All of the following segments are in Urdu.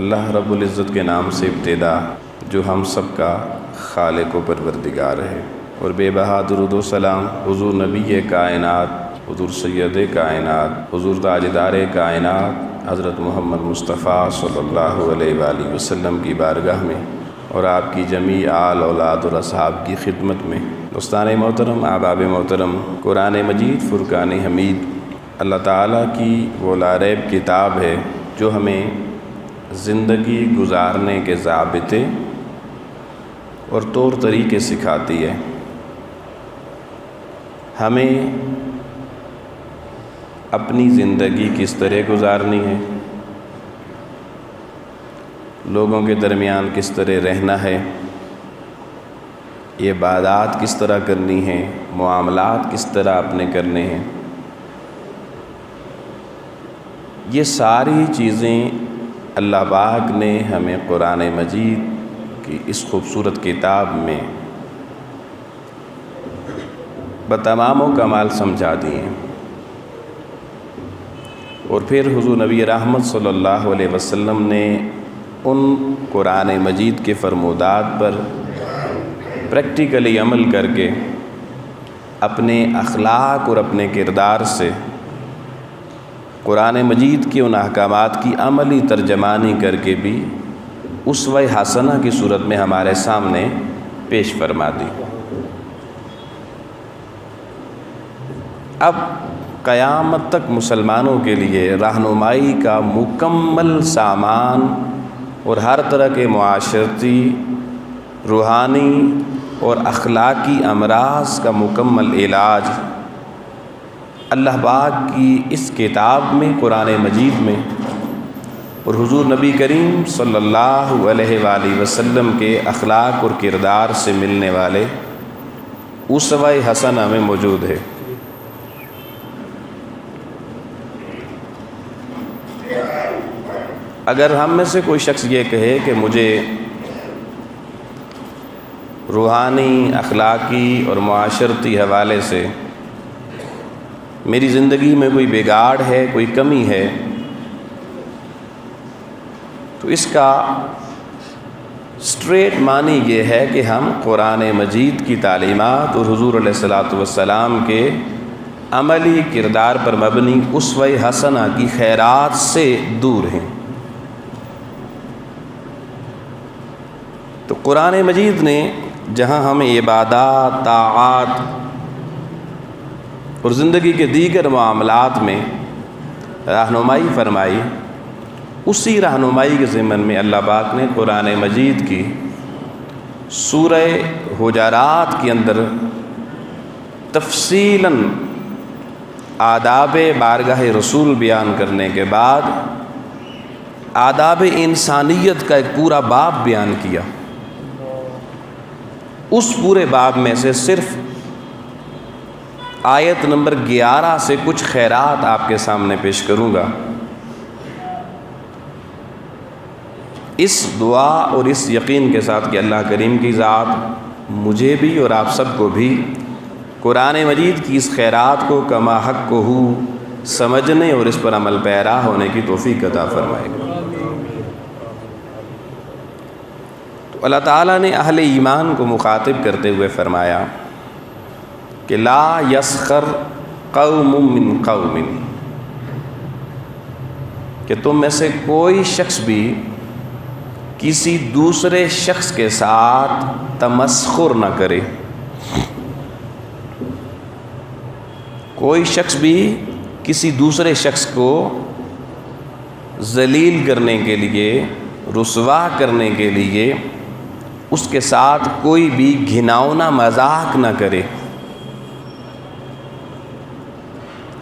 اللہ رب العزت کے نام سے ابتدا جو ہم سب کا خالق و پروردگار ہے، اور بے بہا درود و سلام حضور نبی کائنات، حضور سید کائنات، حضور تاجدار کائنات حضرت محمد مصطفیٰ صلی اللہ علیہ وآلہ وسلم کی بارگاہ میں اور آپ کی جمیع آل اولاد اور اصحاب کی خدمت میں۔ دوستان محترم، احباب محترم، قرآن مجید فرقان حمید اللہ تعالیٰ کی وہ لاریب کتاب ہے جو ہمیں زندگی گزارنے کے ضابطے اور طور طریقے سکھاتی ہے۔ ہمیں اپنی زندگی کس طرح گزارنی ہے، لوگوں کے درمیان کس طرح رہنا ہے، عبادات کس طرح کرنی ہے، معاملات کس طرح اپنے کرنے ہیں، یہ ساری چیزیں اللہ پاک نے ہمیں قرآن مجید کی اس خوبصورت کتاب میں بتمام و کمال سمجھا دی ہیں۔ اور پھر حضور نبی رحمت صلی اللہ علیہ وسلم نے ان قرآن مجید کے فرمودات پر پریکٹیکلی عمل کر کے اپنے اخلاق اور اپنے کردار سے قرآن مجید کے ان احکامات کی عملی ترجمانی کر کے بھی اسوہ حسنہ کی صورت میں ہمارے سامنے پیش فرما دی۔ اب قیامت تک مسلمانوں کے لیے رہنمائی کا مکمل سامان اور ہر طرح کے معاشرتی، روحانی اور اخلاقی امراض کا مکمل علاج اللہ پاک کی اس کتاب میں، قرآن مجید میں، اور حضور نبی کریم صلی اللہ علیہ وآلہ وسلم کے اخلاق اور کردار سے ملنے والے اسوہ حسنہ میں موجود ہے۔ اگر ہم میں سے کوئی شخص یہ کہے کہ مجھے روحانی، اخلاقی اور معاشرتی حوالے سے میری زندگی میں کوئی بگاڑ ہے، کوئی کمی ہے، تو اس کا اسٹریٹ معنی یہ ہے کہ ہم قرآن مجید کی تعلیمات اور حضور علیہ الصلاۃ والسلام کے عملی کردار پر مبنی اسوہ حسنہ کی خیرات سے دور ہیں۔ تو قرآن مجید نے جہاں ہمیں عبادات، طاعات اور زندگی کے دیگر معاملات میں رہنمائی فرمائی، اسی رہنمائی کے ضمن میں اللہ پاک نے قرآن مجید کی سورہ حجرات کے اندر تفصیلاً آداب بارگاہ رسول بیان کرنے کے بعد آداب انسانیت کا ایک پورا باب بیان کیا۔ اس پورے باب میں سے صرف آیت نمبر 11 سے کچھ خیرات آپ کے سامنے پیش کروں گا، اس دعا اور اس یقین کے ساتھ کہ اللہ کریم کی ذات مجھے بھی اور آپ سب کو بھی قرآن مجید کی اس خیرات کو کما حق کو سمجھنے اور اس پر عمل پیرا ہونے کی توفیق عطا فرمائے گا۔ تو اللہ تعالیٰ نے اہل ایمان کو مخاطب کرتے ہوئے فرمایا کہ لا یسخر قوم من قوم، کہ تم میں سے کوئی شخص بھی کسی دوسرے شخص کے ساتھ تمسخر نہ کرے، کوئی شخص بھی کسی دوسرے شخص کو ذلیل کرنے کے لیے، رسوا کرنے کے لیے اس کے ساتھ کوئی بھی گھناؤنا مذاق نہ کرے۔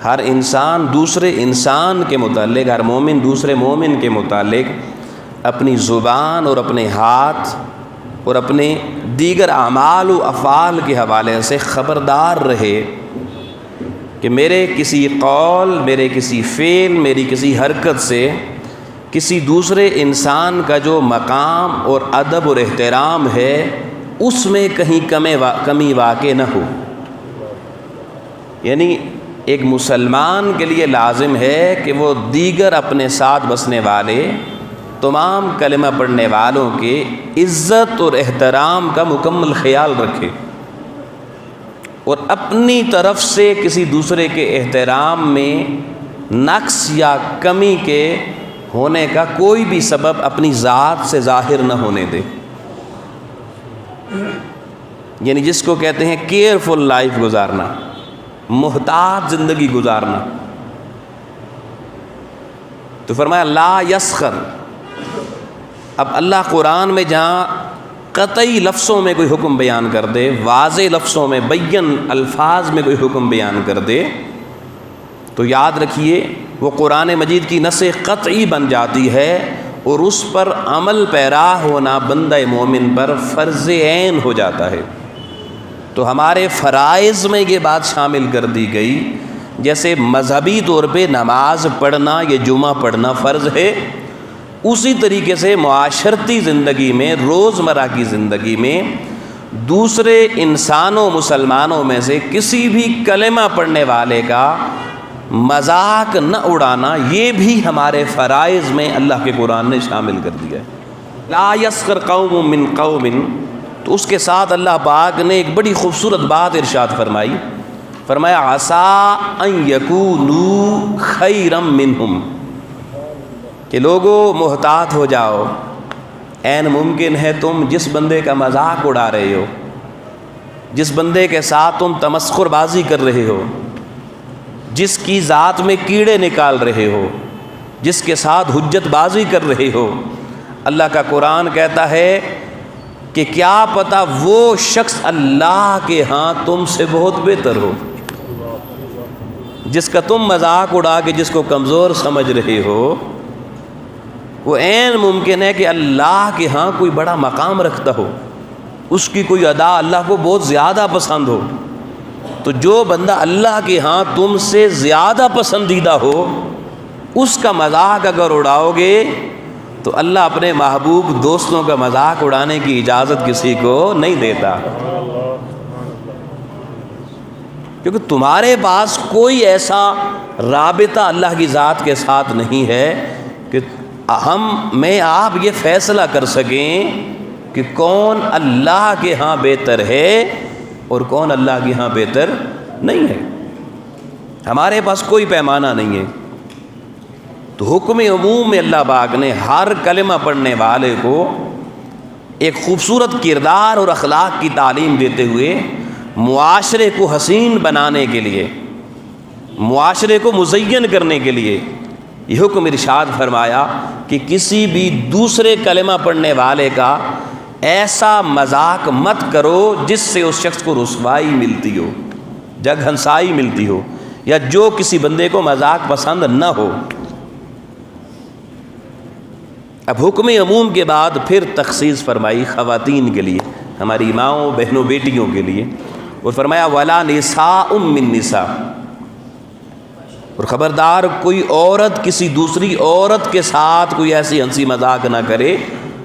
ہر انسان دوسرے انسان کے متعلق، ہر مومن دوسرے مومن کے متعلق اپنی زبان اور اپنے ہاتھ اور اپنے دیگر اعمال و افعال کے حوالے سے خبردار رہے کہ میرے کسی قول، میرے کسی فعل، میری کسی حرکت سے کسی دوسرے انسان کا جو مقام اور ادب اور احترام ہے اس میں کہیں کمی واقع نہ ہو۔ یعنی ایک مسلمان کے لیے لازم ہے کہ وہ دیگر اپنے ساتھ بسنے والے تمام کلمہ پڑھنے والوں کے عزت اور احترام کا مکمل خیال رکھے، اور اپنی طرف سے کسی دوسرے کے احترام میں نقص یا کمی کے ہونے کا کوئی بھی سبب اپنی ذات سے ظاہر نہ ہونے دے۔ یعنی جس کو کہتے ہیں کیئرفل لائف گزارنا، محتاط زندگی گزارنا۔ تو فرمایا لا یسخر۔ اب اللہ قرآن میں جہاں قطعی لفظوں میں کوئی حکم بیان کر دے، واضح لفظوں میں بین الفاظ میں کوئی حکم بیان کر دے، تو یاد رکھیے وہ قرآن مجید کی نص قطعی بن جاتی ہے، اور اس پر عمل پیرا ہونا بندہ مومن پر فرض عین ہو جاتا ہے۔ تو ہمارے فرائض میں یہ بات شامل کر دی گئی، جیسے مذہبی طور پہ نماز پڑھنا، یہ جمعہ پڑھنا فرض ہے، اسی طریقے سے معاشرتی زندگی میں، روزمرہ کی زندگی میں دوسرے انسانوں مسلمانوں میں سے کسی بھی کلمہ پڑھنے والے کا مذاق نہ اڑانا، یہ بھی ہمارے فرائض میں اللہ کے قرآن نے شامل کر دیا ہے۔ لا یسخر قوم من قوم، تو اس کے ساتھ اللہ پاک نے ایک بڑی خوبصورت بات ارشاد فرمائی، فرمایا عسیٰ ان یکونوا خیرا منہم، کہ لوگوں محتاط ہو جاؤ، عین ممکن ہے تم جس بندے کا مذاق اڑا رہے ہو، جس بندے کے ساتھ تم تمسخر بازی کر رہے ہو، جس کی ذات میں کیڑے نکال رہے ہو، جس کے ساتھ حجت بازی کر رہے ہو، اللہ کا قرآن کہتا ہے کہ کیا پتہ وہ شخص اللہ کے ہاں تم سے بہت بہتر ہو، جس کا تم مذاق اڑا کے جس کو کمزور سمجھ رہے ہو، وہ عین ممکن ہے کہ اللہ کے ہاں کوئی بڑا مقام رکھتا ہو، اس کی کوئی ادا اللہ کو بہت زیادہ پسند ہو۔ تو جو بندہ اللہ کے ہاں تم سے زیادہ پسندیدہ ہو، اس کا مذاق اگر اڑاؤ گے تو اللہ اپنے محبوب دوستوں کا مذاق اڑانے کی اجازت کسی کو نہیں دیتا، کیونکہ تمہارے پاس کوئی ایسا رابطہ اللہ کی ذات کے ساتھ نہیں ہے کہ میں آپ یہ فیصلہ کر سکیں کہ کون اللہ کے ہاں بہتر ہے اور کون اللہ کے ہاں بہتر نہیں ہے۔ ہمارے پاس کوئی پیمانہ نہیں ہے۔ تو حکم عموم میں اللہ پاک نے ہر کلمہ پڑھنے والے کو ایک خوبصورت کردار اور اخلاق کی تعلیم دیتے ہوئے معاشرے کو حسین بنانے کے لیے، معاشرے کو مزین کرنے کے لیے یہ حکم ارشاد فرمایا کہ کسی بھی دوسرے کلمہ پڑھنے والے کا ایسا مذاق مت کرو جس سے اس شخص کو رسوائی ملتی ہو، جگ ہنسائی ملتی ہو، یا جو کسی بندے کو مذاق پسند نہ ہو۔ اب حکم عموم کے بعد پھر تخصیص فرمائی خواتین کے لیے، ہماری ماؤں بہنوں بیٹیوں کے لیے، اور فرمایا وَلَا نِسَاءٌ مِّن نِسَاء، اور خبردار کوئی عورت کسی دوسری عورت کے ساتھ کوئی ایسی ہنسی مذاق نہ کرے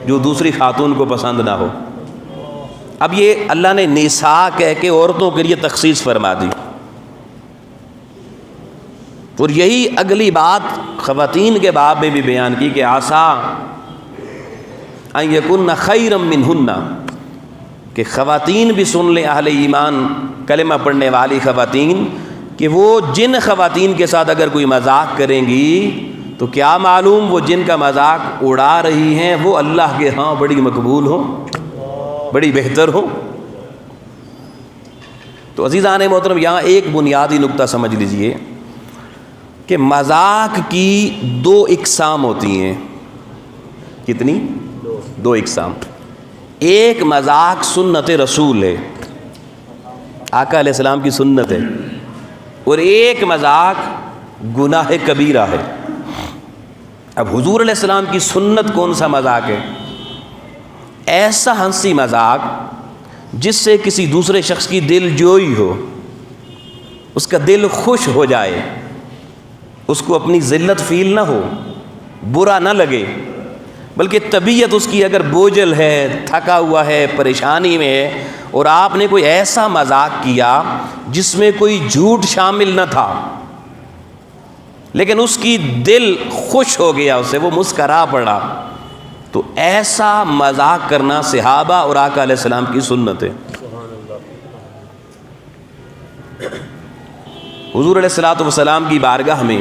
جو دوسری خاتون کو پسند نہ ہو۔ اب یہ اللہ نے نساء کہہ کے عورتوں کے لیے تخصیص فرما دی، اور یہی اگلی بات خواتین کے باب میں بھی بیان کی کہ عسیٰ ان یکن خیرا منہن، کہ خواتین بھی سن لیں، اہل ایمان کلمہ پڑھنے والی خواتین، کہ وہ جن خواتین کے ساتھ اگر کوئی مذاق کریں گی تو کیا معلوم وہ جن کا مذاق اڑا رہی ہیں وہ اللہ کے ہاں بڑی مقبول ہوں، بڑی بہتر ہوں۔ تو عزیزان محترم، یہاں ایک بنیادی نقطہ سمجھ لیجئے کہ مذاق کی دو اقسام ہوتی ہیں۔ کتنی؟ دو اقسام۔ ایک مذاق سنت رسول ہے، آقا علیہ السلام کی سنت ہے، اور ایک مذاق گناہ کبیرہ ہے۔ اب حضور علیہ السلام کی سنت کون سا مذاق ہے؟ ایسا ہنسی مذاق جس سے کسی دوسرے شخص کی دل جوئی ہو، اس کا دل خوش ہو جائے، اس کو اپنی ذلت فیل نہ ہو، برا نہ لگے، بلکہ طبیعت اس کی اگر بوجھل ہے، تھکا ہوا ہے، پریشانی میں ہے، اور آپ نے کوئی ایسا مذاق کیا جس میں کوئی جھوٹ شامل نہ تھا، لیکن اس کی دل خوش ہو گیا، اسے وہ مسکرا پڑا، تو ایسا مذاق کرنا صحابہ اور آقا علیہ السلام کی سنت ہے۔ حضور علیہ الصلوۃ والسلام کی بارگاہ میں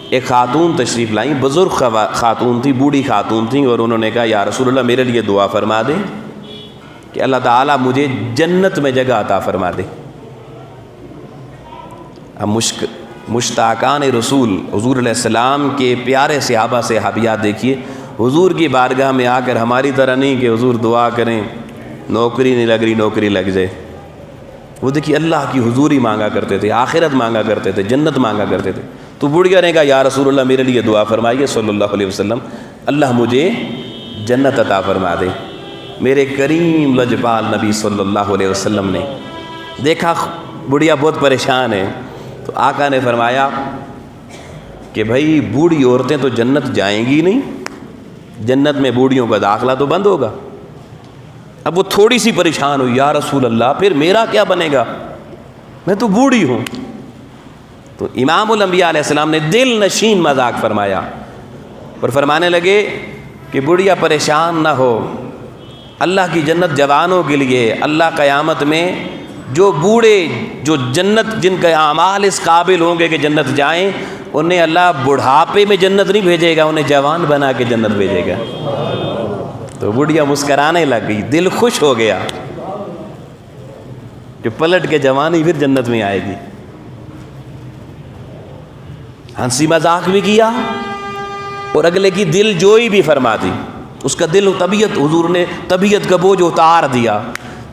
ایک خاتون تشریف لائیں، بزرگ خاتون تھی، بوڑھی خاتون تھیں، اور انہوں نے کہا یا رسول اللہ میرے لیے دعا فرما دیں کہ اللہ تعالیٰ مجھے جنت میں جگہ عطا فرما دے۔ اب مشتاقان رسول حضور علیہ السلام کے پیارے صحابہ صحابیات دیکھیے، حضور کی بارگاہ میں آ کر ہماری طرح نہیں کہ حضور دعا کریں نوکری نہیں لگ رہی نوکری لگ جائے، وہ دیکھیے اللہ کی حضوری مانگا کرتے تھے، آخرت مانگا کرتے تھے، جنت مانگا کرتے تھے۔ تو بڑھیا نے کہا یا رسول اللہ میرے لیے دعا فرمائیے صلی اللہ علیہ وسلم، اللہ مجھے جنت عطا فرما دے۔ میرے کریم لجپال نبی صلی اللہ علیہ وسلم نے دیکھا بڑھیا بہت پریشان ہے، تو آقا نے فرمایا کہ بھائی بوڑھی عورتیں تو جنت جائیں گی نہیں، جنت میں بوڑھیوں کا داخلہ تو بند ہوگا۔ اب وہ تھوڑی سی پریشان ہوئی، یا رسول اللہ پھر میرا کیا بنے گا، میں تو بوڑھی ہوں۔ تو امام الانبیاء علیہ السلام نے دل نشین مذاق فرمایا اور فرمانے لگے کہ بڑھیا پریشان نہ ہو، اللہ کی جنت جوانوں کے لیے، اللہ قیامت میں جو بوڑھے جو جنت جن کے اعمال اس قابل ہوں گے کہ جنت جائیں، انہیں اللہ بڑھاپے میں جنت نہیں بھیجے گا، انہیں جوان بنا کے جنت بھیجے گا۔ تو بڑھیا مسکرانے لگ گئی، دل خوش ہو گیا جو پلٹ کے جوانی پھر جنت میں آئے گی۔ ہنسی مذاق بھی کیا اور اگلے کی دل جوئی بھی فرما دی، اس کا دل و طبیعت، حضور نے طبیعت کا بوجھ اتار دیا۔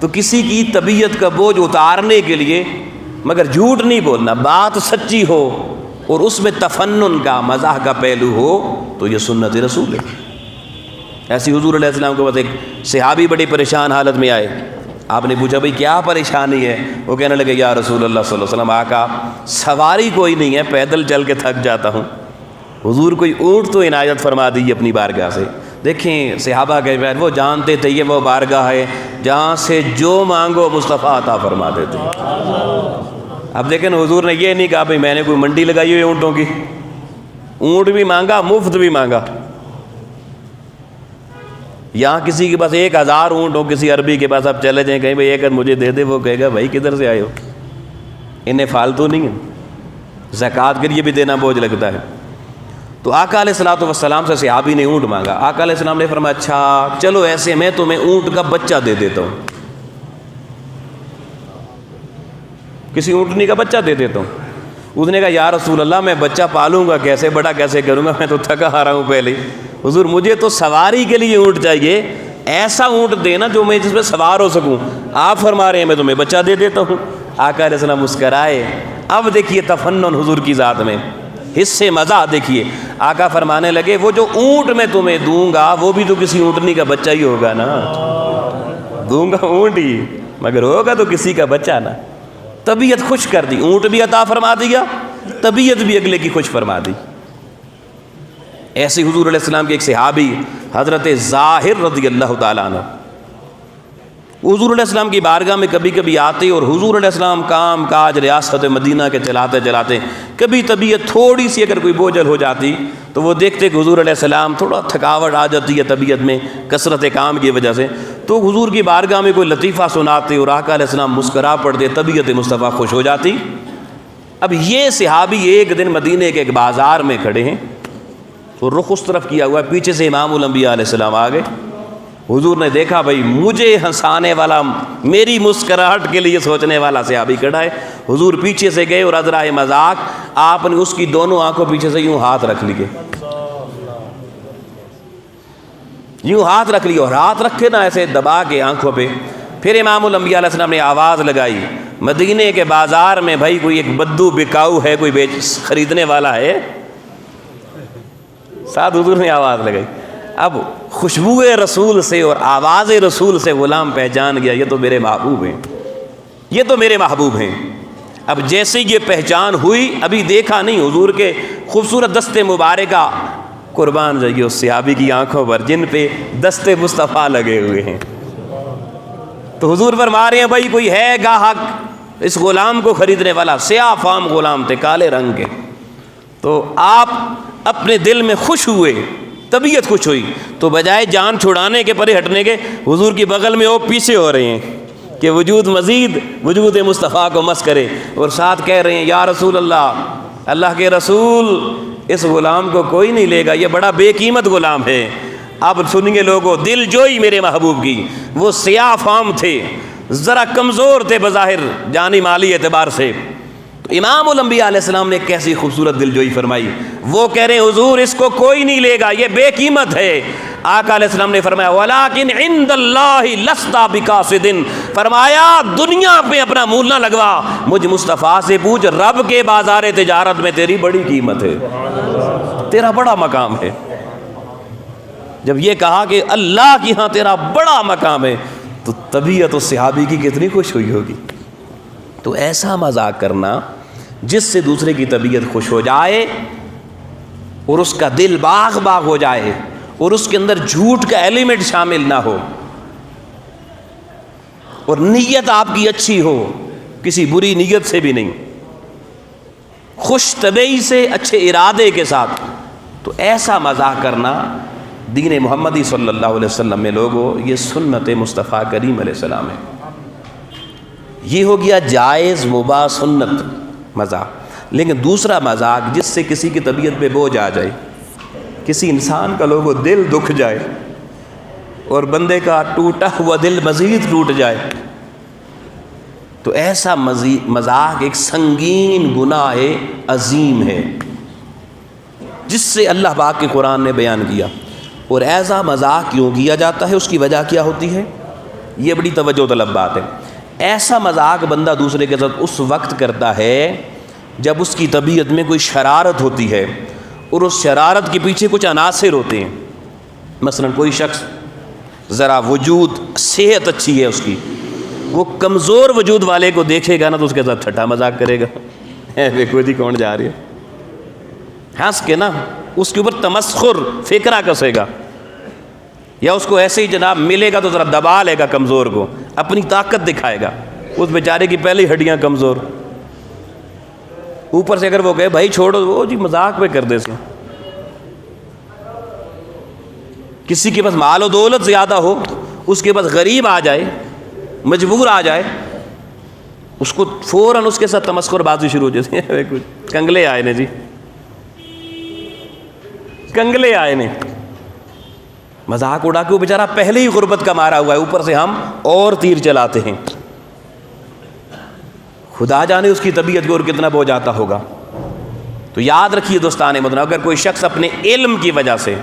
تو کسی کی طبیعت کا بوجھ اتارنے کے لیے مگر جھوٹ نہیں بولنا، بات سچی ہو اور اس میں تفنن کا مزاح کا پہلو ہو تو یہ سنت رسول ہے۔ ایسی حضور علیہ السلام کے پاس ایک صحابی بڑی پریشان حالت میں آئے، آپ نے پوچھا بھئی کیا پریشانی ہے؟ وہ کہنے لگے یا رسول اللہ صلی اللہ علیہ وسلم آقا سواری کوئی نہیں ہے، پیدل چل کے تھک جاتا ہوں، حضور کوئی اونٹ تو عنایت فرما دیجیے اپنی بارگاہ سے۔ دیکھیں صحابہ کے بعد وہ جانتے تھے یہ وہ بارگاہ ہے جہاں سے جو مانگو مصطفیٰ عطا فرما دیتے ہیں۔ اب لیکن حضور نے یہ نہیں کہا بھئی میں نے کوئی منڈی لگائی ہوئی اونٹوں کی، اونٹ بھی مانگا مفت بھی مانگا۔ یہاں کسی کے پاس 1000 اونٹ ہو، کسی عربی کے پاس آپ چلے جائیں کہیں بھئی ایک مجھے دے دے، وہ کہے گا بھائی کدھر سے آئے ہو، انہیں فالتو نہیں ہے، زکوٰۃ کے لیے بھی دینا بوجھ لگتا ہے۔ تو آقا علیہ الصلوۃ والسلام سے صحابی نے اونٹ مانگا، آقا علیہ السلام نے فرمایا اچھا چلو ایسے میں تمہیں اونٹ کا بچہ دے دیتا ہوں، کسی اونٹنی کا بچہ دے دیتا ہوں۔ اس نے کہا یا رسول اللہ میں بچہ پالوں گا کیسے، بڑا کیسے کروں گا، میں تو تھکا آ رہا ہوں پہلے ہی۔ حضور مجھے تو سواری کے لیے اونٹ چاہیے، ایسا اونٹ دینا جو میں جس پہ سوار ہو سکوں۔ آپ فرما رہے ہیں میں تمہیں بچہ دے دیتا ہوں۔ آقا علیہ السلام مسکرائے۔ اب دیکھیے تفنن حضور کی ذات میں، حصے مزہ دیکھیے۔ آقا فرمانے لگے وہ جو اونٹ میں تمہیں دوں گا وہ بھی تو کسی اونٹنی کا بچہ ہی ہوگا نا، دوں گا اونٹ ہی مگر ہوگا تو کسی کا بچہ نا۔ طبیعت خوش کر دی، اونٹ بھی عطا فرما دیا، طبیعت بھی اگلے کی خوش فرما دی۔ ایسے حضور علیہ السلام کے ایک صحابی حضرت ظاہر رضی اللہ تعالیٰ عنہ حضور علیہ السلام کی بارگاہ میں کبھی کبھی آتے اور حضور علیہ السلام کام کاج ریاست مدینہ کے چلاتے چلاتے کبھی طبیعت تھوڑی سی اگر کوئی بوجھل ہو جاتی تو وہ دیکھتے کہ حضور علیہ السلام تھوڑا تھکاوٹ آ جاتی ہے طبیعت میں کثرت کام کی وجہ سے، تو حضور کی بارگاہ میں کوئی لطیفہ سناتے اور آقا علیہ السلام مسکرا پڑتے، طبیعت مصطفیٰ خوش ہو جاتی۔ اب یہ صحابی ایک دن مدینے کے ایک بازار میں کھڑے ہیں تو رخ اس طرف کیا ہوا ہے، پیچھے سے امام الانبیاء علیہ السلام آ گئے۔ حضور نے دیکھا بھائی مجھے ہنسانے والا، میری مسکراہٹ کے لیے سوچنے والا صحابی کھڑا ہے۔ حضور پیچھے سے گئے اور عذرائے مذاق آپ نے اس کی دونوں آنکھوں پیچھے سے یوں ہاتھ رکھ لیے، یوں ہاتھ رکھ لیے اور ہاتھ رکھے نا ایسے دبا کے آنکھوں پہ۔ پھر امام الانبیاء علیہ السلام نے آواز لگائی، مدینے کے بازار میں بھائی کوئی ایک بدو بکاؤ ہے، کوئی خریدنے والا ہے؟ ساتھ حضور نے آواز لگائی۔ اب خوشبو رسول سے اور آواز رسول سے غلام پہچان گیا یہ تو میرے محبوب ہیں، یہ تو میرے محبوب ہیں۔ اب جیسے یہ پہچان ہوئی ابھی دیکھا نہیں، حضور کے خوبصورت دستے مبارکہ قربان جائیے اس صحابی کی آنکھوں پر جن پہ دستے مصطفیٰ لگے ہوئے ہیں۔ تو حضور فرما رہے ہیں بھائی کوئی ہے گاہک اس غلام کو خریدنے والا، سیاہ فام غلام تھے کالے رنگ کے۔ تو آپ اپنے دل میں خوش ہوئے طبیعت خوش ہوئی تو بجائے جان چھڑانے کے پرے ہٹنے کے حضور کی بغل میں وہ پیچھے ہو رہے ہیں کہ وجود مزید وجود مصطفیٰ کو مس کرے، اور ساتھ کہہ رہے ہیں یا رسول اللہ، اللہ کے رسول اس غلام کو کوئی نہیں لے گا، یہ بڑا بے قیمت غلام ہے۔ اب سنیں گے لوگوں، دل جوئی میرے محبوب کی، وہ سیاہ فام تھے، ذرا کمزور تھے بظاہر جانی مالی اعتبار سے، تو امام الانبیاء علیہ السلام نے کیسی خوبصورت دل جوئی فرمائی۔ وہ کہہ رہے ہیں حضور اس کو کوئی نہیں لے گا، یہ بے قیمت ہے۔ آقا علیہ السلام نے فرمایا وَلَٰكِنْ عِنْدَ اللَّهِ لَسْتَ بِقَاصِدٍ، فرمایا دنیا پہ اپنا مول نہ لگوا، مجھ مصطفیٰ سے پوچھ رب کے بازار تجارت میں تیری بڑی قیمت ہے، تیرا بڑا مقام ہے۔ جب یہ کہا کہ اللہ کی ہاں تیرا بڑا مقام ہے تو طبیعت اس صحابی کی کتنی خوش ہوئی ہوگی۔ تو ایسا مذاق کرنا جس سے دوسرے کی طبیعت خوش ہو جائے اور اس کا دل باغ باغ ہو جائے اور اس کے اندر جھوٹ کا ایلیمنٹ شامل نہ ہو اور نیت آپ کی اچھی ہو، کسی بری نیت سے بھی نہیں، خوش طبعی سے اچھے ارادے کے ساتھ، تو ایسا مذاق کرنا دین محمدی صلی اللہ علیہ وسلم میں لوگوں یہ سنت مصطفیٰ کریم علیہ السلام ہے۔ یہ ہو گیا جائز مباح سنت مذاق۔ لیکن دوسرا مذاق جس سے کسی کی طبیعت پہ بوجھ آ جائے، کسی انسان کا لوگوں دل دکھ جائے اور بندے کا ٹوٹا ہوا دل مزید ٹوٹ جائے، تو ایسا مذاق ایک سنگین گناہ عظیم ہے جس سے اللہ پاک کے قرآن نے بیان کیا۔ اور ایسا مذاق کیوں کیا جاتا ہے، اس کی وجہ کیا ہوتی ہے، یہ بڑی توجہ طلب بات ہے۔ ایسا مذاق بندہ دوسرے کے ساتھ اس وقت کرتا ہے جب اس کی طبیعت میں کوئی شرارت ہوتی ہے اور اس شرارت کے پیچھے کچھ عناصر ہوتے ہیں۔ مثلا کوئی شخص ذرا وجود صحت اچھی ہے اس کی، وہ کمزور وجود والے کو دیکھے گا نا تو اس کے ساتھ ٹھٹا مذاق کرے گا، دیکھو جی کون جا رہی ہے، ہنس کے نا اس کے اوپر تمسخر فکرہ کسے گا، یا اس کو ایسے ہی جناب ملے گا تو ذرا دبا لے گا کمزور کو، اپنی طاقت دکھائے گا، اس بیچارے کی پہلی ہڈیاں کمزور، اوپر سے اگر وہ کہے بھائی چھوڑو، وہ جی مذاق پہ کر دے سے۔ کسی کے پاس مال و دولت زیادہ ہو، اس کے پاس غریب آ جائے، مجبور آ جائے، اس کو فوراً اس کے ساتھ تمسخر بازی شروع ہو جاتی ہے، کنگلے آئے نے جی، کنگلے آئے نے، مذاق اڑا کے وہ بیچارہ پہلے ہی غربت کا مارا ہوا ہے، اوپر سے ہم اور تیر چلاتے ہیں، خدا جانے اس کی طبیعت کو اور کتنا بوجھ آتا ہوگا۔ تو یاد رکھیے دوستان محترم، اگر کوئی شخص اپنے علم کی وجہ سے،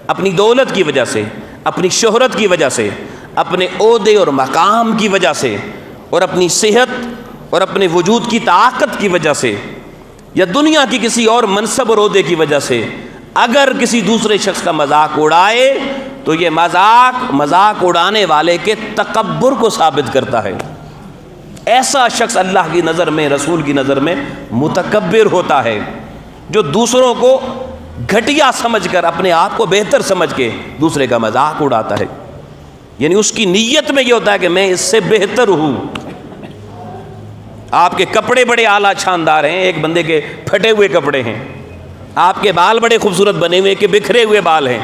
اپنی دولت کی وجہ سے، اپنی شہرت کی وجہ سے، اپنے عہدے اور مقام کی وجہ سے، اور اپنی صحت اور اپنے وجود کی طاقت کی وجہ سے، یا دنیا کی کسی اور منصب اور عہدے کی وجہ سے اگر کسی دوسرے شخص کا مذاق اڑائے تو یہ مذاق اڑانے والے کے تکبر کو ثابت کرتا ہے۔ ایسا شخص اللہ کی نظر میں، رسول کی نظر میں متکبر ہوتا ہے، جو دوسروں کو گھٹیا سمجھ کر اپنے آپ کو بہتر سمجھ کے دوسرے کا مذاق اڑاتا ہے، یعنی اس کی نیت میں یہ ہوتا ہے کہ میں اس سے بہتر ہوں۔ آپ کے کپڑے بڑے اعلیٰ شاندار ہیں، ایک بندے کے پھٹے ہوئے کپڑے ہیں، آپ کے بال بڑے خوبصورت بنے ہوئے کہ بکھرے ہوئے بال ہیں،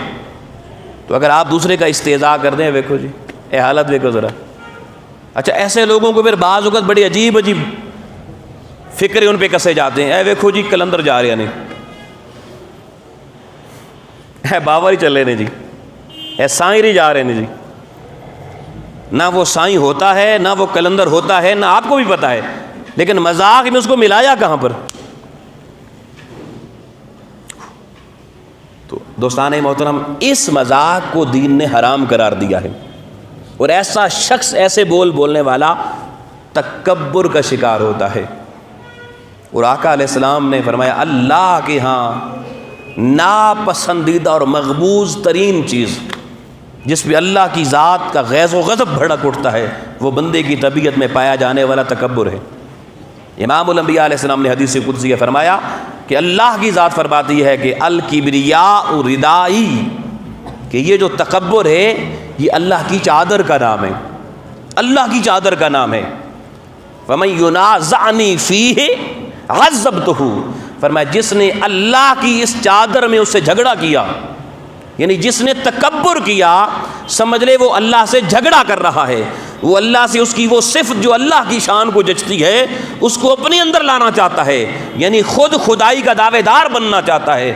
تو اگر آپ دوسرے کا استہزاء کر دیں، دیکھو جی اے حالت دیکھو ذرا۔ اچھا ایسے لوگوں کو پھر بعض اوقات بڑی عجیب عجیب فکرے ان پہ کسے جاتے ہیں، اے دیکھو جی کلندر جا رہے ہیں نہیں، اے باور ہی چلے نے جی، اے سائیں ہی جا رہے ہیں جی، نہ وہ سائیں ہوتا ہے نہ وہ کلندر ہوتا ہے، نہ آپ کو بھی پتہ ہے، لیکن مذاق میں اس کو ملایا کہاں پر۔ تو دوستان محترم، اس مذاق کو دین نے حرام قرار دیا ہے، اور ایسا شخص، ایسے بولنے والا تکبر کا شکار ہوتا ہے۔ اور آقا علیہ السلام نے فرمایا اللہ کے ہاں ناپسندیدہ اور مغبوض ترین چیز جس پہ اللہ کی ذات کا غیظ و غضب بھڑک اٹھتا ہے، وہ بندے کی طبیعت میں پایا جانے والا تکبر ہے۔ امام الانبیاء علیہ السلام نے حدیث قدسی فرمایا کہ اللہ کی ذات فرماتی ہے کہ الکبریاء ردائی، کہ یہ جو تکبر ہے یہ اللہ کی چادر کا نام ہے، اللہ کی چادر کا نام ہے۔ فَمَن يُنَازَعْنِي فِيهِ عَذَّبْتُهُ، فرمایا جس نے اللہ کی اس چادر میں اس سے جھگڑا کیا یعنی جس نے تکبر کیا سمجھ لے وہ اللہ سے جھگڑا کر رہا ہے، وہ اللہ سے اس کی وہ صفت جو اللہ کی شان کو جچتی ہے اس کو اپنے اندر لانا چاہتا ہے، یعنی خود خدائی کا دعوے دار بننا چاہتا ہے۔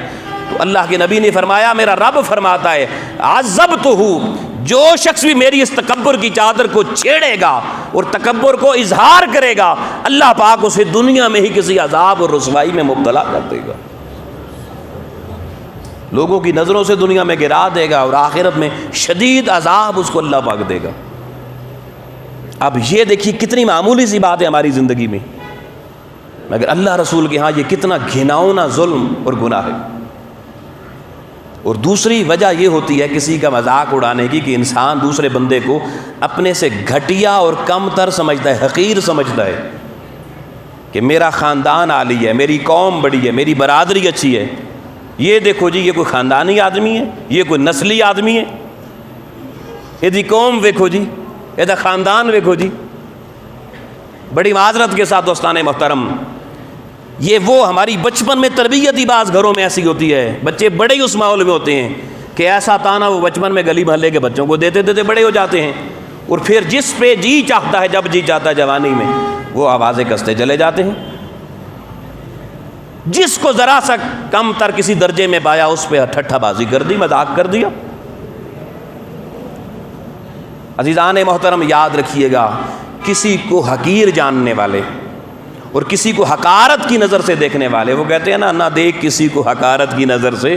تو اللہ کے نبی نے فرمایا، میرا رب فرماتا ہے عذبتہ، جو شخص بھی میری اس تکبر کی چادر کو چھیڑے گا اور تکبر کو اظہار کرے گا، اللہ پاک اسے دنیا میں ہی کسی عذاب اور رسوائی میں مبتلا کر دے گا، لوگوں کی نظروں سے دنیا میں گرا دے گا اور آخرت میں شدید عذاب اس کو اللہ پاک دے گا۔ اب یہ دیکھیے کتنی معمولی سی بات ہے ہماری زندگی میں، مگر اللہ رسول کے ہاں یہ کتنا گھناؤنا ظلم اور گناہ ہے۔ اور دوسری وجہ یہ ہوتی ہے کسی کا مذاق اڑانے کی کہ انسان دوسرے بندے کو اپنے سے گھٹیا اور کم تر سمجھتا ہے، حقیر سمجھتا ہے کہ میرا خاندان عالی ہے، میری قوم بڑی ہے، میری برادری اچھی ہے، یہ دیکھو جی یہ کوئی خاندانی آدمی ہے، یہ کوئی نسلی آدمی ہے، یہ قوم دیکھو جی، یہ خاندان دیکھو جی۔ بڑی معذرت کے ساتھ دوستان محترم، یہ وہ ہماری بچپن میں تربیت ہی بعض گھروں میں ایسی ہوتی ہے، بچے بڑے ہی اس ماحول میں ہوتے ہیں کہ ایسا تانا وہ بچپن میں گلی محلے کے بچوں کو دیتے دیتے بڑے ہو جاتے ہیں، اور پھر جس پہ جی چاہتا ہے، جب جی چاہتا ہے جوانی میں، وہ آوازیں کستے چلے جاتے ہیں۔ جس کو ذرا سا کم تر کسی درجے میں پایا اس پہ ٹھٹھا بازی کر دی، مذاق کر دیا۔ عزیزان محترم یاد رکھیے گا، کسی کو حقیر جاننے والے اور کسی کو حقارت کی نظر سے دیکھنے والے، وہ کہتے ہیں نا، نہ دیکھ کسی کو حقارت کی نظر سے،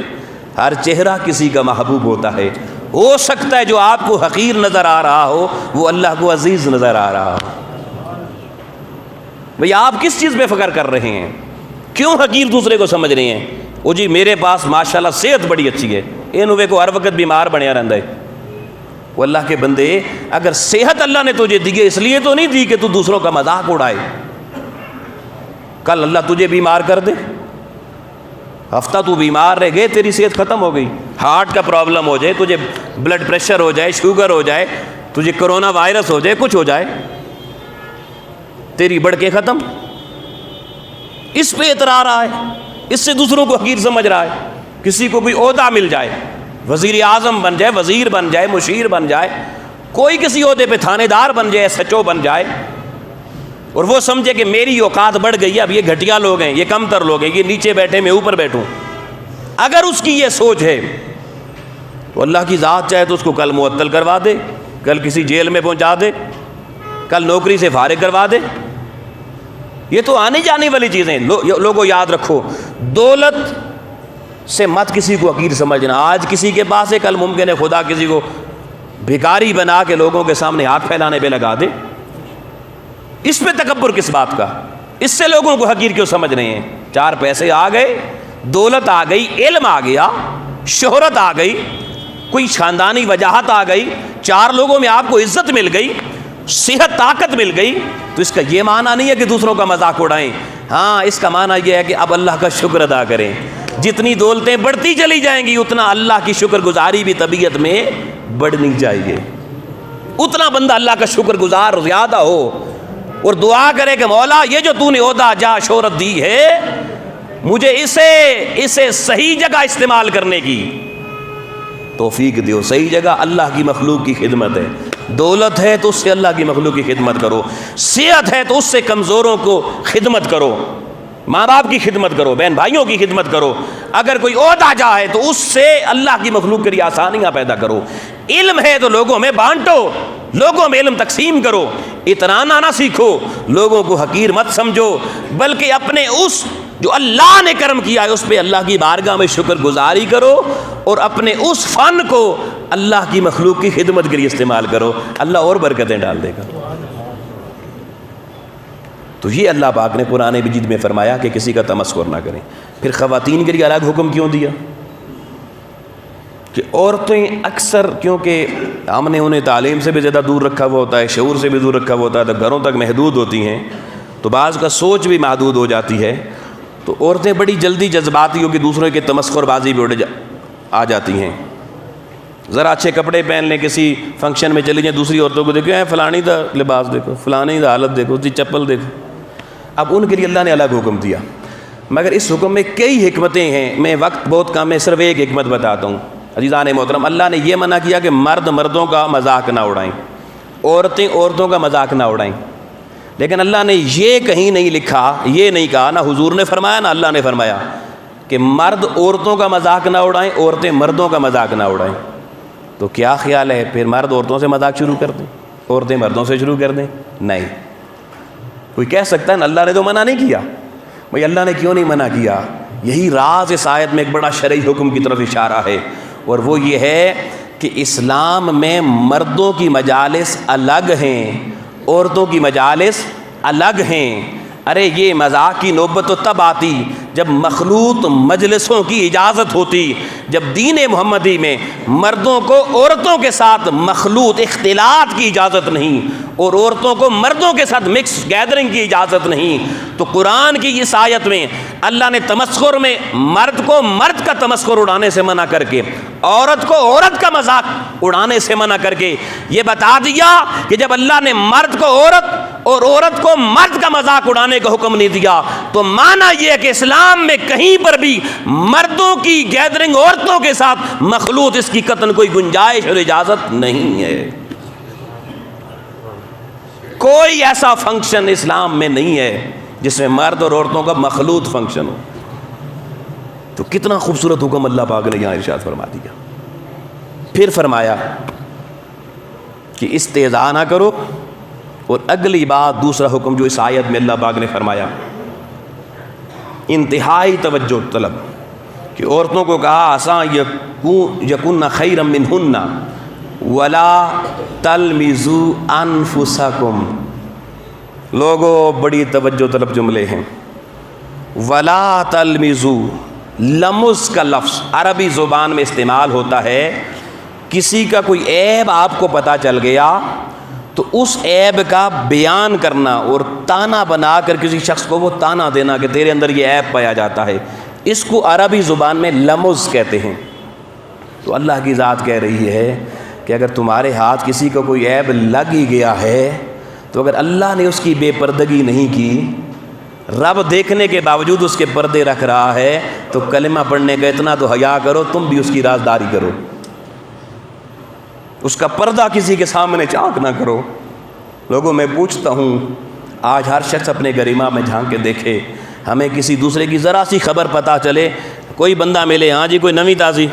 ہر چہرہ کسی کا محبوب ہوتا ہے۔ ہو سکتا ہے جو آپ کو حقیر نظر آ رہا ہو وہ اللہ کو عزیز نظر آ رہا ہو۔ بھئی آپ کس چیز پہ فخر کر رہے ہیں؟ کیوں حقیر دوسرے کو سمجھ رہے ہیں؟ وہ جی میرے پاس ماشاءاللہ صحت بڑی اچھی ہے، انوے کو ہر وقت بیمار بنیا رہتا ہے۔ وہ اللہ کے بندے، اگر صحت اللہ نے تجھے دی ہے اس لیے تو نہیں دی کہ تو دوسروں کا مذاق اڑائے، کل اللہ تجھے بیمار کر دے، ہفتہ تو بیمار رہ گئے، تیری صحت ختم ہو گئی، ہارٹ کا پرابلم ہو جائے، تجھے بلڈ پریشر ہو جائے، شوگر ہو جائے، تجھے کرونا وائرس ہو جائے، کچھ ہو جائے، تیری بڑھ کے ختم۔ اس پہ اترا رہا ہے، اس سے دوسروں کو حقیر سمجھ رہا ہے۔ کسی کو کوئی عہدہ مل جائے، وزیر اعظم بن جائے، وزیر بن جائے، مشیر بن جائے، کوئی کسی عہدے پہ تھانے دار بن جائے، ایس ایچ او بن جائے، اور وہ سمجھے کہ میری اوقات بڑھ گئی ہے، اب یہ گھٹیا لوگ ہیں، یہ کم تر لوگ ہیں، یہ نیچے بیٹھے میں اوپر بیٹھوں۔ اگر اس کی یہ سوچ ہے تو اللہ کی ذات چاہے تو اس کو کل معطل کروا دے، کل کسی جیل میں پہنچا دے، کل نوکری سے فارغ کروا دے۔ یہ تو آنے جانے والی چیزیں۔ لوگوں یاد رکھو، دولت سے مت کسی کو حقیر سمجھنا۔ آج کسی کے پاس ہے، کل ممکن ہے خدا کسی کو بھکاری بنا کے لوگوں کے سامنے ہاتھ پھیلانے پہ لگا دے۔ اس پہ تکبر کس بات کا؟ اس سے لوگوں کو حقیر کیوں سمجھ رہے ہیں؟ چار پیسے آ گئے، دولت آ گئی، علم آ گیا، شہرت آ گئی، کوئی خاندانی وجاہت آ گئی، چار لوگوں میں آپ کو عزت مل گئی، صحت طاقت مل گئی، تو اس کا یہ معنی نہیں ہے کہ دوسروں کا مذاق اڑائیں۔ ہاں، اس کا معنی یہ ہے کہ اب اللہ کا شکر ادا کریں۔ جتنی دولتیں بڑھتی چلی جائیں گی اتنا اللہ کی شکر گزاری بھی طبیعت میں بڑھنی چاہیے، اتنا بندہ اللہ کا شکر گزار زیادہ ہو اور دعا کرے کہ مولا یہ جو تو نے عہدہ جا شہرت دی ہے، مجھے اسے صحیح جگہ استعمال کرنے کی توفیق دیو۔ صحیح جگہ اللہ کی مخلوق کی خدمت ہے۔ دولت ہے تو اس سے اللہ کی مخلوق کی خدمت کرو، صحت ہے تو اس سے کمزوروں کو خدمت کرو، ماں باپ کی خدمت کرو، بہن بھائیوں کی خدمت کرو۔ اگر کوئی عہدہ جائے تو اس سے اللہ کی مخلوق کے لیے آسانیاں پیدا کرو۔ علم ہے تو لوگوں میں بانٹو، لوگوں میں علم تقسیم کرو، اترانا نہ سیکھو، لوگوں کو حقیر مت سمجھو، بلکہ اپنے اس جو اللہ نے کرم کیا ہے اس پہ اللہ کی بارگاہ میں شکر گزاری کرو، اور اپنے اس فن کو اللہ کی مخلوق کی خدمت کے لیے استعمال کرو، اللہ اور برکتیں ڈال دے گا۔ تو یہ اللہ پاک نے قرآن مجید میں فرمایا کہ کسی کا تمسخر نہ کریں۔ پھر خواتین کے لیے الگ حکم کیوں دیا؟ کہ عورتیں اکثر، کیونکہ ہم نے انہیں تعلیم سے بھی زیادہ دور رکھا ہوا ہوتا ہے، شعور سے بھی دور رکھا ہوا ہوتا ہے، تو گھروں تک محدود ہوتی ہیں، تو بعض کا سوچ بھی محدود ہو جاتی ہے، تو عورتیں بڑی جلدی جذباتی ہو کہ دوسروں کے تمسخر بازی بھی آ جاتی ہیں۔ ذرا اچھے کپڑے پہن لیں، کسی فنکشن میں چلی جائیں، دوسری عورتوں کو دیکھو، فلانی دا لباس دیکھو، فلانی دا حالت دیکھو، اس کی چپل دیکھو۔ اب ان کے لیے اللہ نے الگ حکم دیا، مگر اس حکم میں کئی حکمتیں ہیں، میں وقت بہت کم ہے، صرف ایک حکمت بتاتا ہوں۔ عزیزان محترم، اللہ نے یہ منع کیا کہ مرد مردوں کا مذاق نہ اڑائیں، عورتیں عورتوں کا مذاق نہ اڑائیں، لیکن اللہ نے یہ کہیں نہیں لکھا، یہ نہیں کہا، نہ حضور نے فرمایا نہ اللہ نے فرمایا کہ مرد عورتوں کا مذاق نہ اڑائیں، عورتیں مردوں کا مذاق نہ اڑائیں۔ تو کیا خیال ہے پھر مرد عورتوں سے مذاق شروع کر دیں، عورتیں مردوں سے شروع کر دیں؟ نہیں۔ کوئی کہہ سکتا ہے اللہ نے تو منع نہیں کیا۔ بھائی اللہ نے کیوں نہیں منع کیا؟ یہی راز اس آیت میں ایک بڑا شرعی حکم کی طرف اشارہ ہے، اور وہ یہ ہے کہ اسلام میں مردوں کی مجالس الگ ہیں، عورتوں کی مجالس الگ ہیں۔ ارے یہ مذاق کی نوبت تو تب آتی جب مخلوط مجلسوں کی اجازت ہوتی، جب دین محمدی میں مردوں کو عورتوں کے ساتھ مخلوط اختلاط کی اجازت نہیں اور عورتوں کو مردوں کے ساتھ مکس گیدرنگ کی اجازت نہیں، تو قرآن کی اس آیت میں اللہ نے تمسخر میں مرد کو مرد کا تمسخر اڑانے سے منع کر کے، عورت کو عورت کا مذاق اڑانے سے منع کر کے یہ بتا دیا کہ جب اللہ نے مرد کو عورت اور عورت کو مرد کا مذاق اڑانے کا حکم نہیں دیا تو معنی یہ ہے کہ اسلام میں کہیں پر بھی مردوں کی گیدرنگ عورتوں کے ساتھ مخلوط اس کی قطعاً کوئی گنجائش اور اجازت نہیں ہے۔ کوئی ایسا فنکشن اسلام میں نہیں ہے جس میں مرد اور عورتوں کا مخلوط فنکشن ہو۔ تو کتنا خوبصورت حکم اللہ پاک نے یہاں ارشاد فرما دیا۔ پھر فرمایا کہ استہزاء نہ کرو، اور اگلی بات دوسرا حکم جو اس آیت میں اللہ پاک نے فرمایا، انتہائی توجہ طلب، کہ عورتوں کو کہا عسیٰ یکن خیرا منہن ولا تلمزوا انفسکم۔ لوگوں بڑی توجہ طلب جملے ہیں۔ ولا تلمزوا، لمز کا لفظ عربی زبان میں استعمال ہوتا ہے، کسی کا کوئی عیب آپ کو پتہ چل گیا تو اس عیب کا بیان کرنا اور تانا بنا کر کسی شخص کو وہ تانا دینا کہ تیرے اندر یہ عیب پایا جاتا ہے، اس کو عربی زبان میں لمز کہتے ہیں۔ تو اللہ کی ذات کہہ رہی ہے کہ اگر تمہارے ہاتھ کسی کو کوئی عیب لگ ہی گیا ہے تو اگر اللہ نے اس کی بے پردگی نہیں کی، رب دیکھنے کے باوجود اس کے پردے رکھ رہا ہے، تو کلمہ پڑھنے کا اتنا تو حیا کرو، تم بھی اس کی رازداری کرو، اس کا پردہ کسی کے سامنے چاک نہ کرو۔ لوگوں میں پوچھتا ہوں، آج ہر شخص اپنے گریما میں جھانک کے دیکھے، ہمیں کسی دوسرے کی ذرا سی خبر پتہ چلے، کوئی بندہ ملے، ہاں جی کوئی نویں تازی،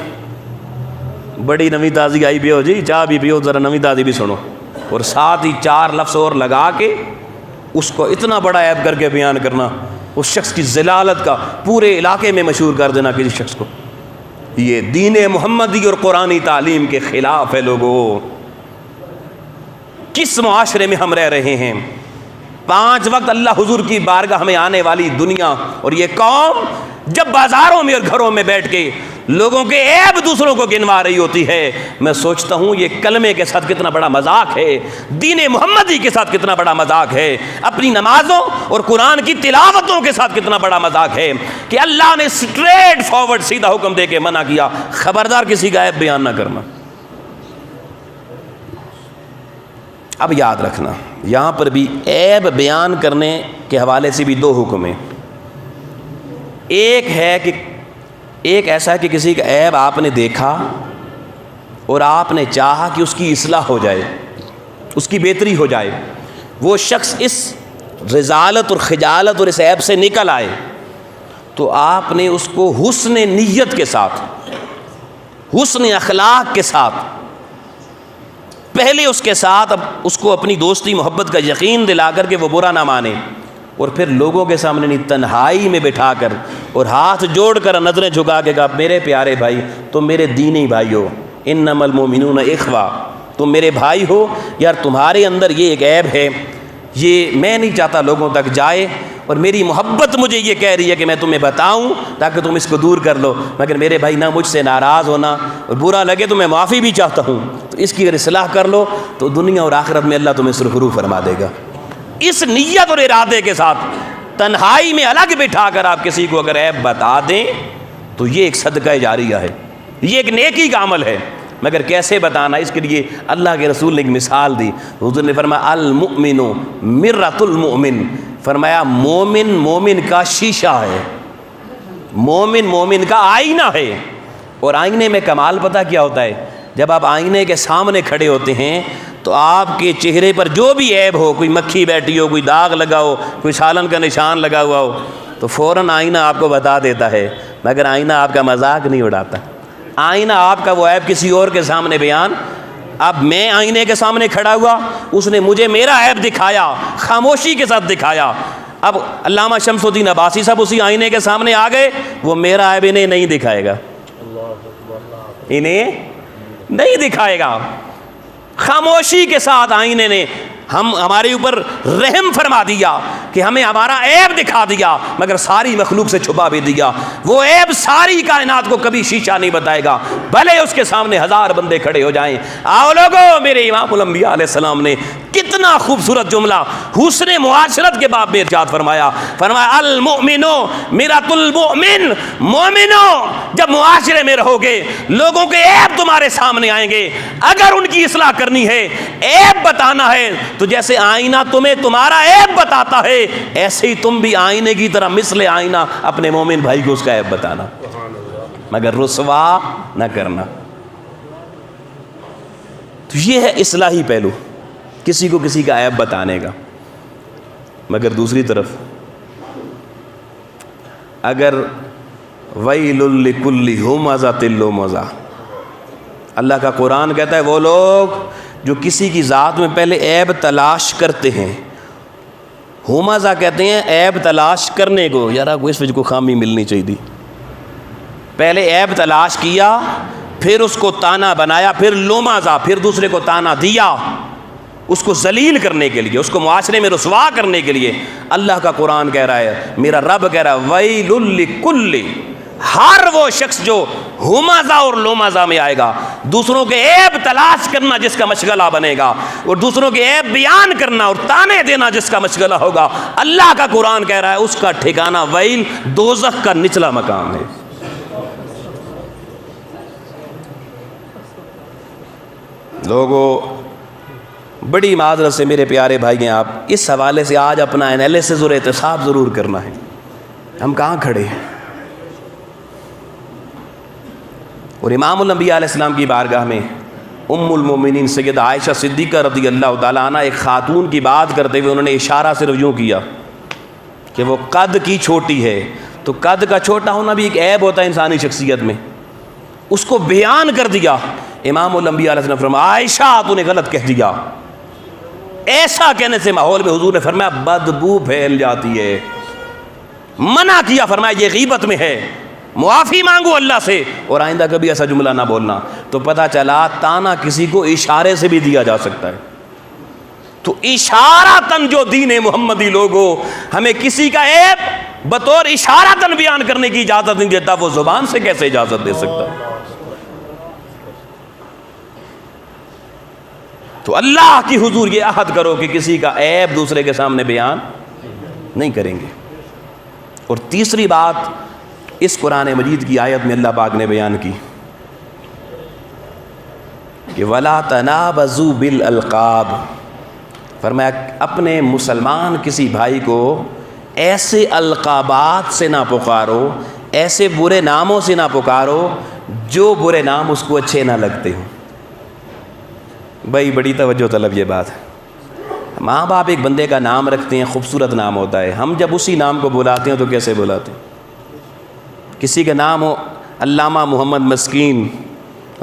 بڑی نویں تازی آئی پیو جی، چاہ بھی پیو، ذرا نویں تازی بھی سنو، اور ساتھ ہی 4 لفظ اور لگا کے اس کو اتنا بڑا عیب کر کے بیان کرنا، اس شخص کی ذلالت کا پورے علاقے میں مشہور کر دینا کسی شخص کو، یہ دین محمدی اور قرآنی تعلیم کے خلاف ہے۔ لوگوں کس معاشرے میں ہم رہ رہے ہیں؟ 5 وقت اللہ حضور کی بارگاہ میں آنے والی دنیا اور یہ قوم جب بازاروں میں اور گھروں میں بیٹھ کے لوگوں کے عیب دوسروں کو گنوا رہی ہوتی ہے، میں سوچتا ہوں یہ کلمے کے ساتھ کتنا بڑا مذاق ہے، دین محمدی کے ساتھ کتنا بڑا مذاق ہے، اپنی نمازوں اور قرآن کی تلاوتوں کے ساتھ کتنا بڑا مذاق ہے کہ اللہ نے سٹریٹ فارورڈ سیدھا حکم دے کے منع کیا، خبردار کسی کا عیب بیان نہ کرنا۔ اب یاد رکھنا، یہاں پر بھی عیب بیان کرنے کے حوالے سے بھی 2 حکم ہیں۔ ایک ایسا ہے کہ کسی کا عیب آپ نے دیکھا اور آپ نے چاہا کہ اس کی اصلاح ہو جائے، اس کی بہتری ہو جائے، وہ شخص اس رذالت اور خجالت اور اس عیب سے نکل آئے، تو آپ نے اس کو حسن نیت کے ساتھ، حسن اخلاق کے ساتھ پہلے اس کے ساتھ اب اس کو اپنی دوستی محبت کا یقین دلا کر کے وہ برا نہ مانے، اور پھر لوگوں کے سامنے نہیں، تنہائی میں بٹھا کر اور ہاتھ جوڑ کر نظریں جھکا کے کہا میرے پیارے بھائی، تم میرے دینی بھائی ہو، انما المؤمنون اخوہ، تم میرے بھائی ہو، یار تمہارے اندر یہ ایک عیب ہے، یہ میں نہیں چاہتا لوگوں تک جائے، اور میری محبت مجھے یہ کہہ رہی ہے کہ میں تمہیں بتاؤں تاکہ تم اس کو دور کر لو، مگر میرے بھائی نہ مجھ سے ناراض ہونا، اور برا لگے تو میں معافی بھی چاہتا ہوں، تو اس کی اگر اصلاح کر لو تو دنیا اور آخرت میں اللہ تمہیں سرخرو فرما دے گا۔ اس نیت اور ارادے کے ساتھ تنہائی میں الگ بٹھا کر آپ کسی کو اگر عیب بتا دیں تو یہ ایک صدقہ جاریہ ہے، یہ ایک نیکی کا عمل ہے، مگر کیسے بتانا، اس کے لیے اللہ کے رسول نے ایک مثال دی، حضور نے فرمایا المؤمن مرۃ المؤمن، فرمایا مومن مومن کا شیشہ ہے، مومن مومن کا آئینہ ہے، اور آئینے میں کمال پتہ کیا ہوتا ہے؟ جب آپ آئینے کے سامنے کھڑے ہوتے ہیں تو آپ کے چہرے پر جو بھی عیب ہو، کوئی مکھی بیٹھی ہو، کوئی داغ لگا ہو، کوئی سالن کا نشان لگا ہوا ہو، تو فوراً آئینہ آپ کو بتا دیتا ہے، مگر آئینہ آپ کا مذاق نہیں اڑاتا۔ آئینہ آپ کا وہ عیب کسی اور کے سامنے بیان، اب میں آئینے کے سامنے کھڑا ہوا، اس نے مجھے میرا عیب دکھایا، خاموشی کے ساتھ دکھایا، اب علامہ شمس الدین عباسی صاحب اسی آئینے کے سامنے آ گئے، وہ میرا عیب انہیں نہیں دکھائے گا، انہیں نہیں دکھائے گا۔ خاموشی کے ساتھ آئینے نے ہمارے اوپر رحم فرما دیا کہ ہمیں ہمارا عیب دکھا دیا، مگر ساری مخلوق سے چھپا بھی دیا۔ وہ عیب ساری کائنات کو کبھی شیشہ نہیں بتائے گا، بھلے اس کے سامنے 1000 بندے کھڑے ہو جائیں۔ آؤ لوگو، میرے امام الانبیاء علیہ السلام نے کتنا خوبصورت جملہ حسن معاشرت کے باب میں ارشاد فرمایا، المؤمنو میرات المؤمن، مومنو جب معاشرے میں رہو گے لوگوں کے عیب تمہارے سامنے آئیں گے، اگر ان کی اصلاح کرنی ہے، عیب بتانا ہے، تو جیسے آئینہ تمہیں تمہارا عیب بتاتا ہے، ایسے ہی تم بھی آئینے کی طرح مثل آئینہ اپنے مومن بھائی کو اس کا عیب بتانا، مگر رسوا نہ کرنا۔ تو یہ ہے اصلاحی پہلو، کسی کو کسی کا عیب بتانے کا۔ مگر دوسری طرف اگر ویل لکل ہمزۃ لمزہ، اللہ کا قرآن کہتا ہے وہ لوگ جو کسی کی ذات میں پہلے عیب تلاش کرتے ہیں، ہمزہ کہتے ہیں عیب تلاش کرنے کو، یار اس وجہ کو خامی ملنی چاہیے، پہلے عیب تلاش کیا، پھر اس کو تانا بنایا، پھر لومازہ، پھر دوسرے کو تانا دیا، اس کو ذلیل کرنے کے لیے، اس کو معاشرے میں رسوا کرنے کے لیے۔ اللہ کا قرآن کہہ رہا ہے، میرا رب کہہ رہا ہے ویل لکل، ہر وہ شخص جو ہمزہ اور لومزہ میں آئے گا، دوسروں کے عیب تلاش کرنا جس کا مشغلہ بنے گا، اور دوسروں کے عیب بیان کرنا اور تانے دینا جس کا مشغلہ ہوگا، اللہ کا قرآن کہہ رہا ہے اس کا ٹھکانہ ویل، دوزخ کا نچلا مقام ہے۔ لوگوں بڑی معذرت سے میرے پیارے بھائی ہیں، آپ اس حوالے سے آج اپنا انالیسس اور احتساب ضرور کرنا ہے، ہم کہاں کھڑے ہیں۔ اور امام الانبیاء علیہ السلام کی بارگاہ میں ام المومنین سیدہ عائشہ صدیقہ رضی اللہ تعالیٰ عنہ ایک خاتون کی بات کرتے ہوئے انہوں نے اشارہ صرف یوں کیا کہ وہ قد کی چھوٹی ہے، تو قد کا چھوٹا ہونا بھی ایک عیب ہوتا ہے انسانی شخصیت میں، اس کو بیان کر دیا۔ امام الانبیاء علیہ السلام فرمایا عائشہ تو نے غلط کہہ دیا، ایسا کہنے سے ماحول میں حضور نے فرمایا بدبو پھیل جاتی ہے، منع کیا، فرمایا یہ غیبت میں ہے، معافی مانگو اللہ سے اور آئندہ کبھی ایسا جملہ نہ بولنا۔ تو پتہ چلا تانا کسی کو اشارے سے بھی دیا جا سکتا ہے۔ تو اشارتاً جو دین محمدی لوگوں ہمیں کسی کا عیب بطور اشارتاً بیان کرنے کی اجازت نہیں دیتا، وہ زبان سے کیسے اجازت دے سکتا؟ تو اللہ کی حضور یہ عہد کرو کہ کسی کا عیب دوسرے کے سامنے بیان نہیں کریں گے۔ اور تیسری بات اس قرآن مجید کی آیت میں اللہ پاک نے بیان کی کہ وَلَا تَنَابَزُوا بِالْأَلْقَابِ، فرمایا اپنے مسلمان کسی بھائی کو ایسے القابات سے نہ پکارو، ایسے برے ناموں سے نہ پکارو جو برے نام اس کو اچھے نہ لگتے ہوں۔ بھائی بڑی توجہ طلب یہ بات ہے، ماں باپ ایک بندے کا نام رکھتے ہیں، خوبصورت نام ہوتا ہے، ہم جب اسی نام کو بلاتے ہیں تو کیسے بلاتے ہیں؟ کسی کا نام ہو علامہ محمد مسکین،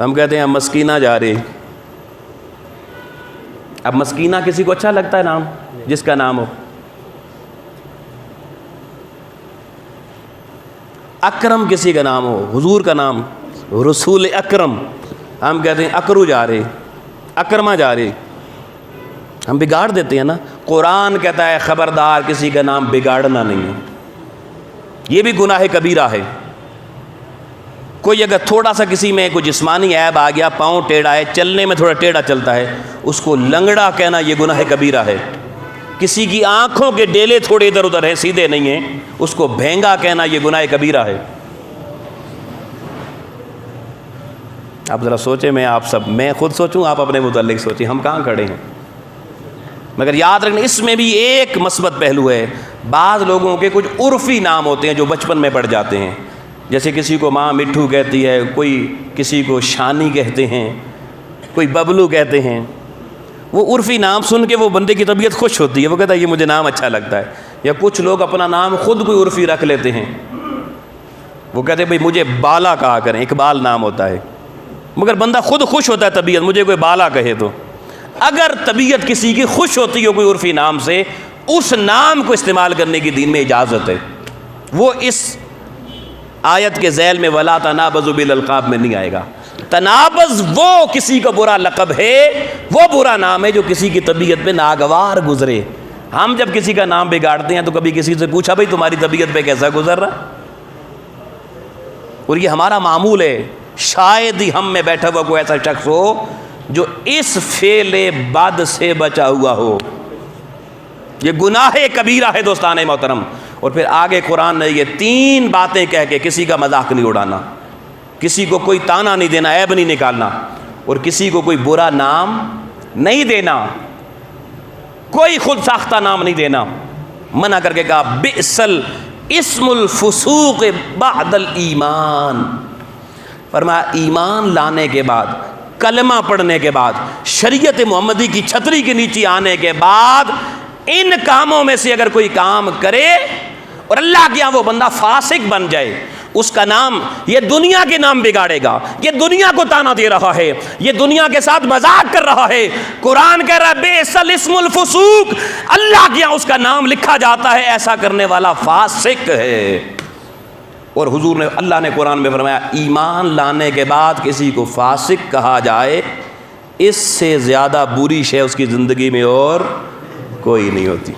ہم کہتے ہیں ہم مسکینہ جا رہے۔ اب مسکینہ کسی کو اچھا لگتا ہے نام جس کا نام ہو؟ اکرم کسی کا نام ہو، حضور کا نام رسول اکرم، ہم کہتے ہیں اکرو جا رہے، اکرمہ جا رہے، ہم بگاڑ دیتے ہیں نا۔ قرآن کہتا ہے خبردار کسی کا نام بگاڑنا نہیں ہے، یہ بھی گناہ کبیرہ ہے۔ کوئی اگر تھوڑا سا کسی میں کوئی جسمانی عیب آ گیا، پاؤں ٹیڑھا ہے، چلنے میں تھوڑا ٹیڑھا چلتا ہے، اس کو لنگڑا کہنا یہ گناہ کبیرہ ہے۔ کسی کی آنکھوں کے ڈیلے تھوڑے ادھر ادھر ہیں، سیدھے نہیں ہیں، اس کو بھینگا کہنا یہ گناہ کبیرہ ہے۔ آپ ذرا سوچیں، میں خود سوچوں، آپ اپنے متعلق سوچیں، ہم کہاں کھڑے ہیں؟ مگر یاد رکھنا اس میں بھی ایک مثبت پہلو ہے، بعض لوگوں کے کچھ عرفی نام ہوتے ہیں جو بچپن میں پڑ جاتے ہیں، جیسے کسی کو ماں مٹھو کہتی ہے، کوئی کسی کو شانی کہتے ہیں، کوئی ببلو کہتے ہیں، وہ عرفی نام سن کے وہ بندے کی طبیعت خوش ہوتی ہے، وہ کہتا ہے یہ مجھے نام اچھا لگتا ہے۔ یا کچھ لوگ اپنا نام خود کوئی عرفی رکھ لیتے ہیں، وہ کہتے ہیں بھئی مجھے بالا کہا کریں، اقبال نام ہوتا ہے، مگر بندہ خود خوش ہوتا ہے طبیعت، مجھے کوئی بالا کہے تو۔ اگر طبیعت کسی کی خوش ہوتی ہو کوئی عرفی نام سے، اس نام کو استعمال کرنے کی دین میں اجازت ہے، وہ اس آیت کے ذیل میں وَلَا تَنَابَزُوا بِالْأَلْقَابِ میں نہیں آئے گا۔ تنابز وہ کسی کا برا لقب ہے، وہ برا نام ہے جو کسی کی طبیعت پہ ناگوار گزرے۔ ہم جب کسی کا نام بگاڑتے ہیں تو کبھی کسی سے پوچھا بھئی تمہاری طبیعت پہ کیسا گزر رہا؟ اور یہ ہمارا معمول ہے۔ شاید ہی ہم میں بیٹھا ہوا کوئی ایسا شخص ہو جو اس فعل بد سے بچا ہوا ہو۔ یہ گناہ کبیرہ ہے دوستان محترم۔ اور پھر آگے قرآن نے یہ 3 باتیں کہہ کے کسی کا مذاق نہیں اڑانا، کسی کو کوئی تانا نہیں دینا، عیب نہیں نکالنا، اور کسی کو کوئی برا نام نہیں دینا، کوئی خود ساختہ نام نہیں دینا۔ منع کر کے کہا بئس الاسم الفسوق بعد الایمان، فرمایا ایمان لانے کے بعد، کلمہ پڑھنے کے بعد، شریعت محمدی کی چھتری کے نیچے آنے کے بعد ان کاموں میں سے اگر کوئی کام کرے اور اللہ کے یہاں وہ بندہ فاسق بن جائے، اس کا نام، یہ دنیا کے نام بگاڑے گا، یہ دنیا کو تانا دے رہا ہے، یہ دنیا کے ساتھ مذاق کر رہا ہے۔ قرآن کہہ رہا ہے بئس الاسم الفسوق، اللہ کے یہاں اس کا نام لکھا جاتا ہے ایسا کرنے والا فاسق ہے۔ اور حضور نے، اللہ نے قرآن میں فرمایا ایمان لانے کے بعد کسی کو فاسق کہا جائے، اس سے زیادہ بری شے اس کی زندگی میں اور کوئی نہیں ہوتی۔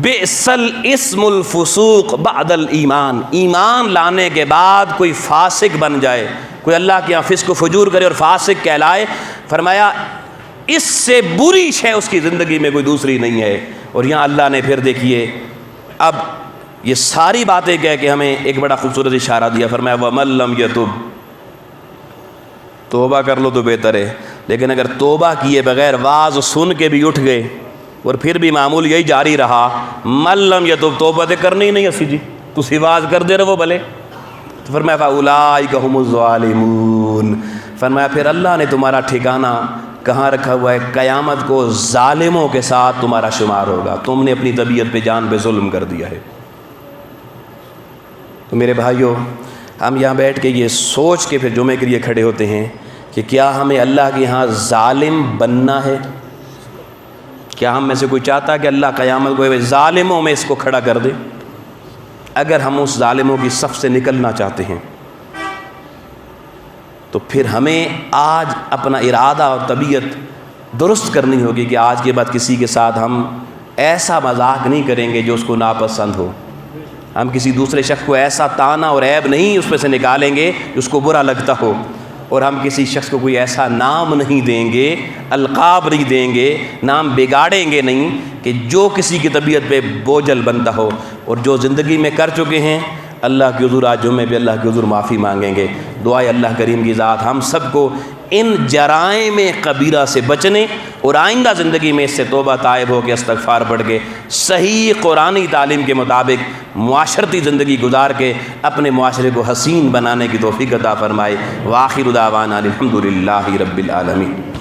بئس الاسم الفسوق بعد الایمان، ایمان لانے کے بعد کوئی فاسق بن جائے، کوئی اللہ کے یہاں فسق و فجور کرے اور فاسق کہلائے، فرمایا اس سے بری شے اس کی زندگی میں کوئی دوسری نہیں ہے۔ اور یہاں اللہ نے پھر دیکھیے اب یہ ساری باتیں کہہ کے ہمیں ایک بڑا خوبصورت اشارہ دیا، فرمایا وَمَن لَّمْ يَتُبْ، توبہ کر لو تو بہتر ہے، لیکن اگر توبہ کیے بغیر واز سن کے بھی اٹھ گئے اور پھر بھی معمول یہی جاری رہا، مَن لَّم يَتُبْ، توبہ تے کرنی ہی نہیں اسی جی، تسی واز کر دے رہو بھلے، تو فرمایا فَأُولَٰئِكَ هُمُ الظَّالِمُونَ، فرمایا پھر اللہ نے تمہارا ٹھکانہ کہاں رکھا ہوا ہے؟ قیامت کو ظالموں کے ساتھ تمہارا شمار ہوگا، تم نے اپنی طبیعت پہ جان پہ ظلم کر دیا ہے۔ تو میرے بھائیوں، ہم یہاں بیٹھ کے یہ سوچ کے پھر جمعے کے لیے کھڑے ہوتے ہیں کہ کیا ہمیں اللہ کے یہاں ظالم بننا ہے؟ کیا ہم میں سے کوئی چاہتا ہے کہ اللہ قیامت کو ظالموں میں اس کو کھڑا کر دے؟ اگر ہم اس ظالموں کی صف سے نکلنا چاہتے ہیں تو پھر ہمیں آج اپنا ارادہ اور طبیعت درست کرنی ہوگی کہ آج کے بعد کسی کے ساتھ ہم ایسا مذاق نہیں کریں گے جو اس کو ناپسند ہو، ہم کسی دوسرے شخص کو ایسا تانا اور عیب نہیں اس میں سے نکالیں گے جو اس کو برا لگتا ہو، اور ہم کسی شخص کو کوئی ایسا نام نہیں دیں گے، القاب نہیں دیں گے، نام بگاڑیں گے نہیں کہ جو کسی کی طبیعت پہ بوجھل بنتا ہو۔ اور جو زندگی میں کر چکے ہیں اللہ کے حضور آج جمعے پہ اللہ کے حضور معافی مانگیں گے۔ دعائے اللہ کریم کی ذات ہم سب کو ان جرائم کبیرہ سے بچنے اور آئندہ زندگی میں اس سے توبہ طائب ہو کے استغفار پڑھ کے صحیح قرآنی تعلیم کے مطابق معاشرتی زندگی گزار کے اپنے معاشرے کو حسین بنانے کی توفیق عطا فرمائے۔ وآخر دعوانا الحمدللہ رب العالمین۔